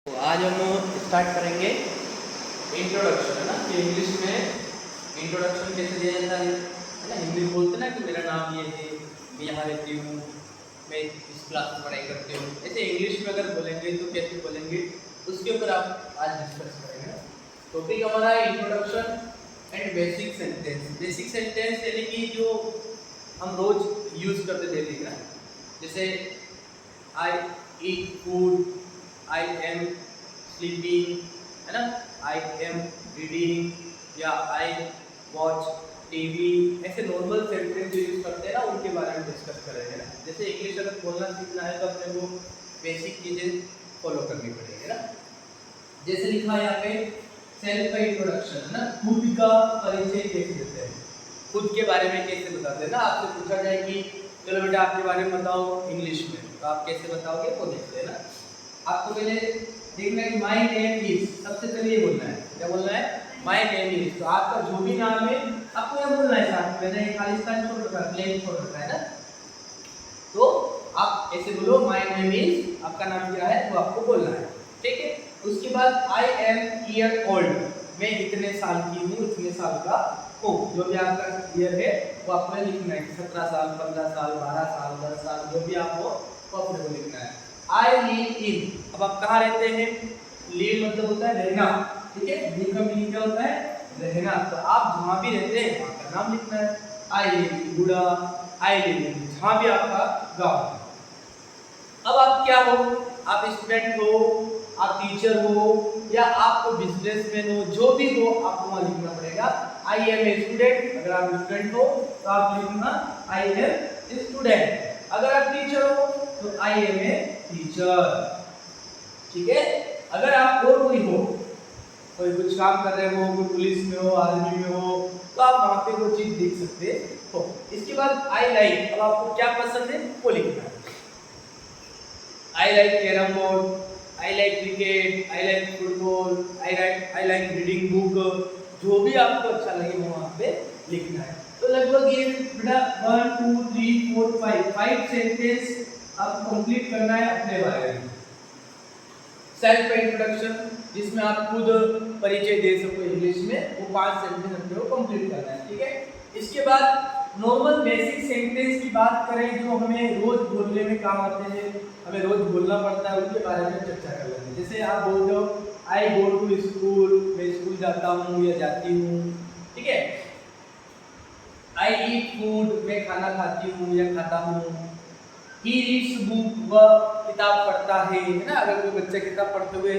तो आज हम स्टार्ट करेंगे इंट्रोडक्शन, है ना। कि इंग्लिश में इंट्रोडक्शन कैसे दिया जाता है ना। हिंदी में बोलते हैं ना कि मेरा नाम ये है, मैं यहाँ रहती हूँ, मैं इस क्लास में पढ़ाई करती हूँ। ऐसे इंग्लिश में अगर बोलेंगे तो कैसे बोलेंगे, उसके ऊपर आप आज डिस्कस करेंगे ना। टॉपिक हमारा है introduction and basic sentence. Basic sentence यानी कि जो हम रोज यूज करते डेली ना, जैसे I eat food, I am sleeping, है ना, आई एम रीडिंग या आई वॉच टीवी। ऐसे नॉर्मल सेंटेंस जो यूज करते हैं ना, उनके बारे में डिस्कस करेंगे ना। जैसे इंग्लिश अगर बोलना सीखना है तो अपने को बेसिक चीजें फॉलो करनी पड़ेगी ना। जैसे लिखा है यहाँ पे सेल्फ का इंट्रोडक्शन, है ना, खुद का परिचय कैसे देते हैं, खुद के बारे में कैसे बताते हैं ना। आपसे पूछा जाए कि चलो बेटा आपके बारे में बताओ इंग्लिश में, तो आप कैसे बताओगे वो देखते हैं ना। आपको पहले देखना है कि माय नेम इज, सबसे पहले ये बोलना है, क्या बोलना है, माय नेम इज। तो आपका जो भी नाम है आपको ये बोलना है। साथ में मैंने खालिस्तान छोड़ रखा है, प्लेन छोड़ रखा है ना, तो आप ऐसे बोलो माय नेम इज, आपका नाम क्या है वो आपको बोलना है, ठीक है। उसके बाद आई एम ईयर ओल्ड, मैं इतने साल की हूँ, इतने साल का हूँ। जो भी आपका ईयर है वो आपको लिखना है, 17 साल, 15 साल, 12 साल, 10 साल, जो भी आप हो वो आपको लिखना है। आई लिव इन, अब आप कहाँ रहते हैं, लिव मतलब होता है रहना, ठीक है। लिव का मीनिंग क्या होता है, रहना। तो आप जहाँ भी रहते हैं वहाँ का नाम लिखना है। आई लिव इन गुड़ा, आई लिव इन, जहाँ भी आपका गाँव है। अब आप क्या हो, आप स्टूडेंट हो, आप टीचर हो, या आप बिजनेसमैन हो, जो भी हो आपको वहाँ लिखना पड़ेगा आई एम ए स्टूडेंट। अगर आप स्टूडेंट हो तो आप लिखना आई एम स्टूडेंट। अगर आप टीचर हो तो आई एम ए टीचर, ठीक है। अगर आप और कोई हो, कोई कुछ काम कर रहे हो, कोई पुलिस में हो, आर्मी में हो, तो आप वहाँ पे वो चीज लिख सकते हो। इसके बाद आई लाइक, अब आपको क्या पसंद है वो लिखना है। I like carrom board, I like cricket, I like football, I like reading book, जो भी आपको अच्छा लगे वो वहाँ पे लिखना है। तो लगभग ये बेटा 1 2 3 4 5 सेंटेंस आपको कंप्लीट करना है अपने बारे में। सेल्फ इंट्रोडक्शन, जिसमें आप खुद परिचय दे सको इंग्लिश में, वो 5 सेंटेंस अपने को कंप्लीट करना है, ठीक है। इसके बाद नॉर्मल बेसिक सेंटेंस की बात करें जो हमें रोज बोलने में काम आते हैं, हमें रोज बोलना पड़ता है, उनके बारे में चर्चा कर लेंगे। जैसे आप बोलते हो आई गो टू स्कूल, मैं स्कूल जाता हूँ या जाती हूँ, ठीक है। आई ईट फूड, मैं खाना खाती हूँ या खाता हूँ। ही रीड्स बुक, वह किताब पढ़ता है ना। अगर कोई बच्चा किताब पढ़ते हुए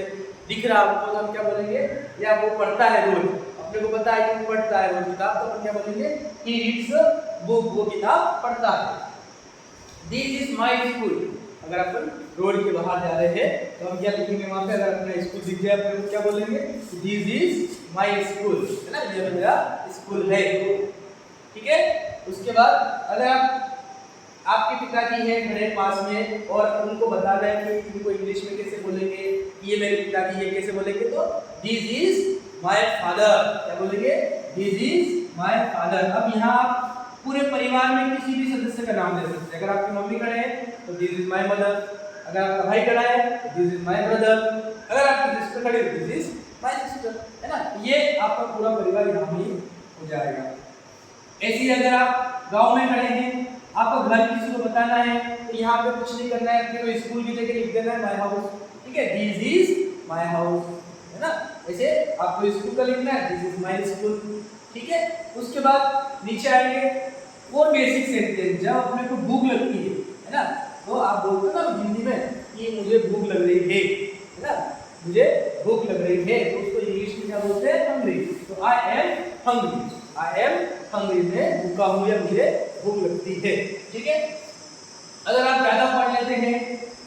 दिख रहा हो तो हम क्या बोलेंगे, या वो पढ़ता है रोज, अपने को पता है कि वो पढ़ता है रोज किताब, तो हम क्या बोलेंगे, ही रीड्स बुक, वो किताब पढ़ता है। दिस इज माय स्कूल, अगर अपन रोड के बाहर जा रहे हैं तो हम क्या लिखेंगे वहां पे, अगर अपना स्कूल दिख जाए अपन क्या बोलेंगे, दिस इज माय स्कूल, है ना, ये मेरा स्कूल है, ठीक है। उसके बाद अगर आपके पिताजी हैं मेरे पास में और उनको बताना है कि उनको इंग्लिश में कैसे बोलेंगे, ये मेरे पिताजी है कैसे बोलेंगे, तो दिस इज माय फादर, क्या बोलेंगे, दिस इज माय फादर। अब यहाँ आप पूरे परिवार में किसी भी सदस्य का नाम ले सकते हैं। अगर आपकी मम्मी खड़े हैं तो दिस इज माय मदर, अगर आपका भाई खड़ा है तो दिस इज माय ब्रदर, अगर आपकी सिस्टर खड़ी है तो दिस इज माय सिस्टर, है ना। ये आपका पूरा परिवार यहाँ ही हो जाएगा। ऐसे ही अगर आप गांव में खड़े हैं, आपको घर किसी को बताना है तो यहाँ पे कुछ नहीं करना है, अपने को स्कूल की जगह लिख देना है माय हाउस, ठीक है, दिस इज माय हाउस, है ना। ऐसे आपको स्कूल का लिखना है, दिस इज माय स्कूल, ठीक है। उसके बाद नीचे आएंगे वो बेसिक सेंटेंस, जब अपने को भूख लगती है ना, तो आप बोलते हो ना हिंदी में कि मुझे भूख लग रही है ना, मुझे भूख लग रही है, तो उसको इंग्लिश में क्या बोलते हैं, हंग्री। तो I am hungry, I am hungry, मैं भूखा हूँ या मुझे भूख लगती है, ठीक है। अगर आप ज्यादा पढ़ लेते हैं,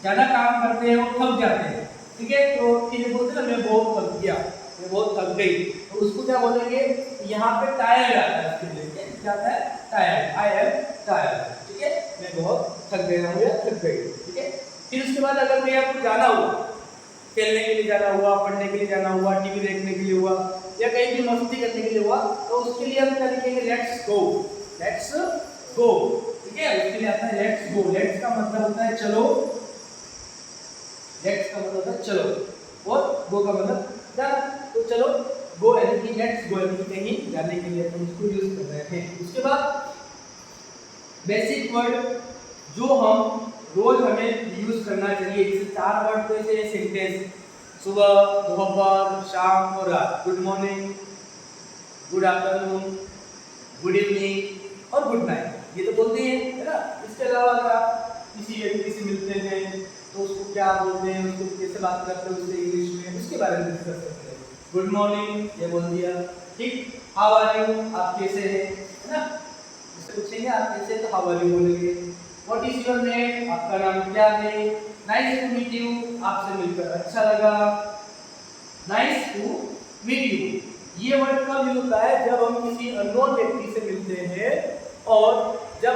ज्यादा काम करते हैं और थक जाते हैं, ठीक है, तो ये बोलते हैं ना मैं बहुत थक गया, मैं बहुत थक गई, तो उसको क्या बोलेंगे, यहाँ पे टायर्ड आता है, उसके लिए क्या आता है, टायर्ड, आई एम टायर्ड, ठीक है, मैं बहुत थक गया हूँ या थक गई, ठीक है। फिर उसके बाद अगर मैं आपको जाना हुआ, खेलने के लिए जाना हुआ, पढ़ने के लिए जाना हुआ, टीवी देखने के लिए हुआ, या कहीं भी मस्ती करने के लिए हुआ, तो उसके लिए हम क्या लिखेंगे, लेट्स गो, लेट्स गो, ठीक है। उसके लिए आता है लेट्स गो, लेट्स का मतलब होता है चलो, लेट्स का मतलब होता है चलो, और गो का मतलब जाना। तो चलो गो यानी कि लेट्स गो यानी कि कहीं जाने के लिए हम इसको यूज कर रहे हैं। उसके बाद बेसिक वर्ड जो हम रोज हमें यूज करना चाहिए, जैसे 4 वर्ड तो ऐसे सेंटेंस, सुबह, दोपहर, शाम और रात। Good morning, good afternoon, good evening और गुड नाइट, ये तो बोलते हैं, है ना। इसके अलावा अगर आप किसी व्यक्ति से मिलते हैं तो उसको क्या बोलते हैं, उसको कैसे बात करते हैं उससे इंग्लिश में, उसके बारे में डिस्कस करते हैं। गुड मॉर्निंग ये बोल दिया, ठीक। हाउ आर यू, आप कैसे हैं, है ना। उससे पूछेंगे आप कैसे, तो हाउ आर यू बोलेंगे। व्हाट इज योर नेम, आपका नाम क्या है। नाइस टू मीट यू, आपसे मिलकर अच्छा लगा। नाइस टू मीट यू, ये वर्ड कब यूज होता है, जब हम किसी अननोन व्यक्ति से मिलते हैं और जब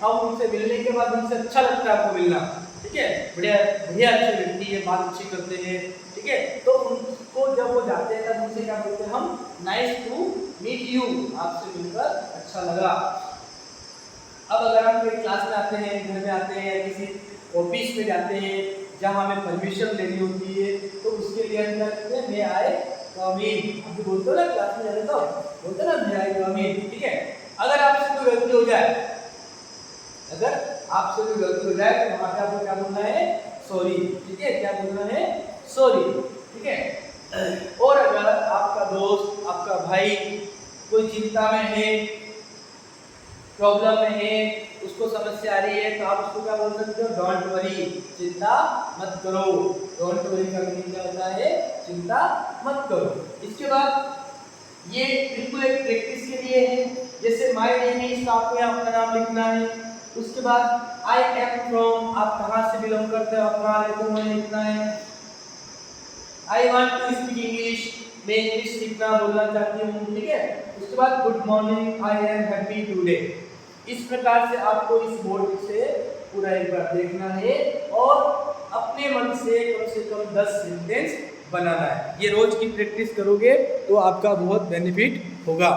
हम उनसे मिलने के बाद उनसे अच्छा लगता है आपको मिलना, ठीक है, बढ़िया बढ़िया अच्छे व्यक्ति है, बात अच्छी करते हैं, ठीक है, तो उनको जब वो जाते हैं तब उनसे क्या बोलते हैं हम, नाइस टू मीट यू, आपसे मिलकर अच्छा लगा। अब अगर हम कोई क्लास में आते हैं, घर में आते हैं, किसी ऑफिस में जाते हैं जहाँ हमें परमिशन लेनी होती है, तो उसके लिए हम क्या करते हैं, मे आई कम इन। अभी बोलते हो ना क्लास में जाते तो बोलते ना मे आई कम इन, ठीक है। अगर आपसे कोई गलती हो जाए, अगर आपसे कोई गलती हो जाए तो वहाँ पे आपको क्या बोलना है, सॉरी, ठीक है, क्या बोलना है, सॉरी, ठीक है। और अगर आपका दोस्त, आपका भाई कोई चिंता में है, प्रॉब्लम में है, उसको समस्या आ रही है, तो आप उसको क्या बोल सकते हो, डोंट वरी, चिंता मत करो। डोंट वरी का मीनिंग क्या होता है, चिंता मत करो। इसके बाद ये बिल्कुल एक प्रैक्टिस के लिए है, जैसे माय नेम इज, तो आपको यहाँ अपना नाम लिखना है। उसके बाद आई एम फ्रॉम, आप कहाँ से बिलोंग करते हो, आप कहाँ रहते हो, वही लिखना है। I want to speak English, मैं इंग्लिश सीखना बोलना चाहती हूँ, ठीक है। उसके बाद good morning, I am happy today. इस प्रकार से आपको इस बोर्ड से पूरा एक बार देखना है और अपने मन से कम 10 सेंटेंस बनाना है। ये रोज की प्रैक्टिस करोगे तो आपका बहुत बेनिफिट होगा।